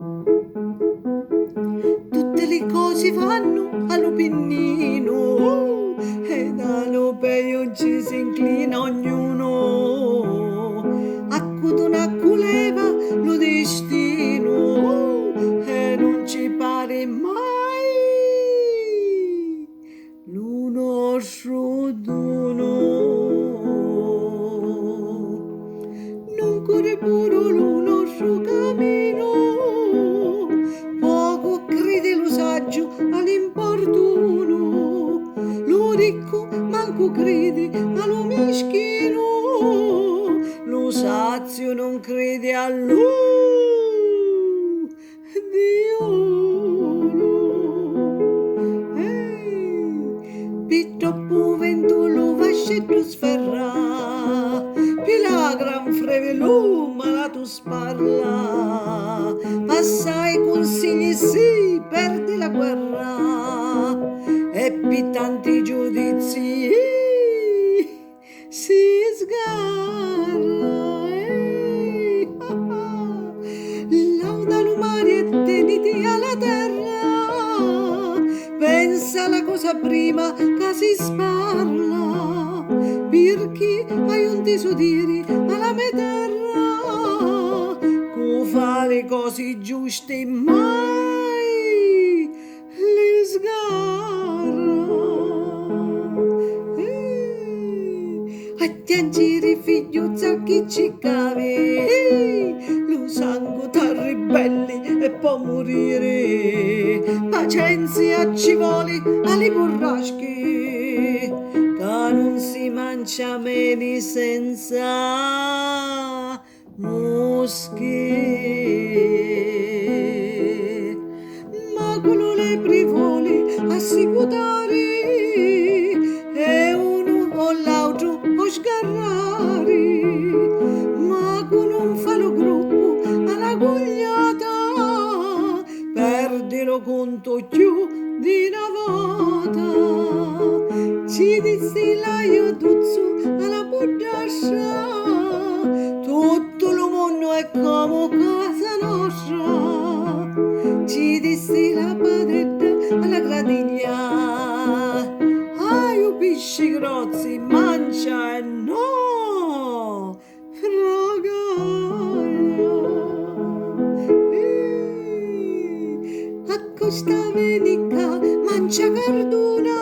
Tutte le cose vanno all'Opennino e dall'Opeio ci si inclina ognuno. Accudo una culeva lo destino e non ci pare mai l'uno d'uno. Non corre pure l'uno suo cammino, poco crede lo saggio all'importuno, lo ricco manco crede allo meschino, lo sazio non crede a lui, Dio. Per troppo vento lo vascetto sferra, per la gran frevelù malato sparla, passa i consigli sì, perdi la guerra, e per tanti giudizi si sgarra. Lauda l'umani e teniti alla terra, pensa alla cosa prima che si sparla, per chi hai un disudiri alla mia terra, co fa le cose giuste mai le sgarra. Attiangere figliuzza chi ci cave, lo sangue t'arribelli e può morire, pazienza ci vuole alle burrasche, che non si mangia meni senza mosche. Ma quello le privoli assicutare e uno o l'altro può sgarrare, ma con un falo gruppo alla gugliata perde lo conto più di una volta. Ci distillaio tuzzo alla buddascia, tutto il mondo è come casa nostra, ci dissi la padretta alla gradiglia, ai u pesci grossi mangia e no fragaglia. A questa venica mangia carduna,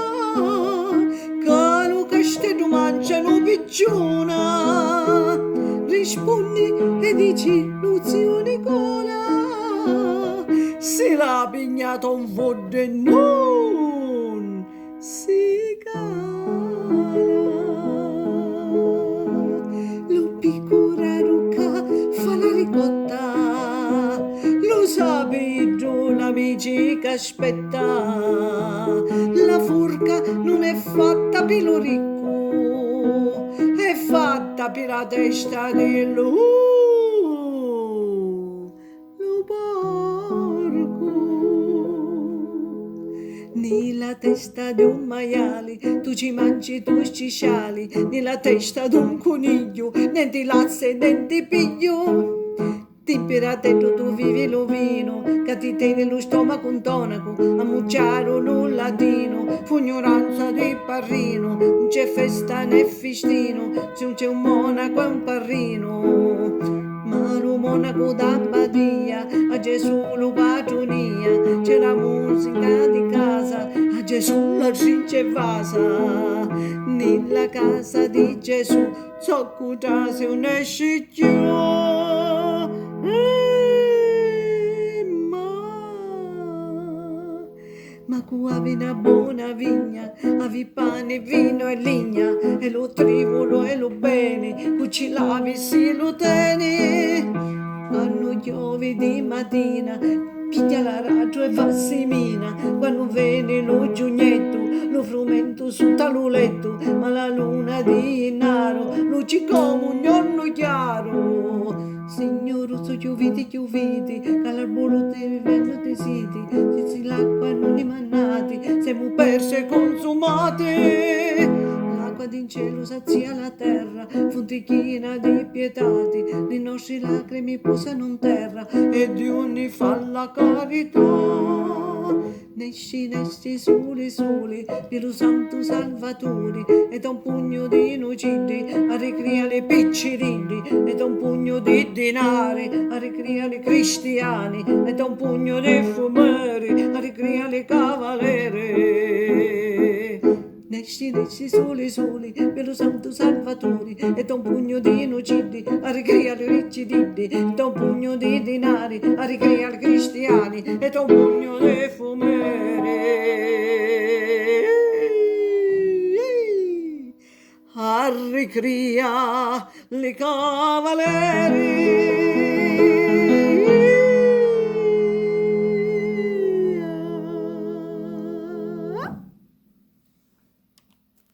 che lo castello mangiano picciona, rispondi e dici Luzio Nicola, se l'ha pignato un vodde non si cala. Lo picora rucca fa la ricotta, lo sapeggio l'amici che aspetta, la forca non è fatta per lo ricco, è fatta per la testa dello lo porco. Nella testa di un maiale tu ci mangi tu sciali, nella testa di un coniglio niente lazze niente piglio. Ti piratetto tu vivi lo vino, che ti tieni lo stomaco un tonaco, a mucciaro lo latino, fugnoranza di parrino, non c'è festa né festino, se non c'è un monaco e un parrino. Ma lo monaco d'Abbadia, a Gesù lo patronia, c'è la musica di casa, a Gesù la cince vasa, nella casa di Gesù, zoccuta se un scicchio. Ma qua avevi una buona vigna, avevi pane, vino e ligna, e lo trivolo e lo bene, cucilavi sì lo teni. Quando piove di mattina, piglia la raggio e fa semina, quando viene lo giugnetto, lo frumento su taluletto, ma la luna di naro, luci come un giorno chiaro. Signore, so chiuviti, che l'arbolo te vivendo te siti, se l'acqua non li mannati, siamo perse e consumate. La l'acqua in cielo sazia la terra, fontichina di pietati, le nostre lacrime posano in terra e di ogni fa la carità. Nesci, nesci, soli, soli, Dio Santo Salvatore, e da un pugno di innocenti a ricreare piccirilli, e da un pugno di denari a ricreare cristiani, e da un pugno di fumeri a ricreare cavalieri. Nesci, nesci, soli, soli, per lo Santo Salvatore, e da un pugno di innocenti a ricreare ricci diddi, da un pugno di denari a ricreare cristiani, e da un pugno di fumeri a ricreare le cavalieri.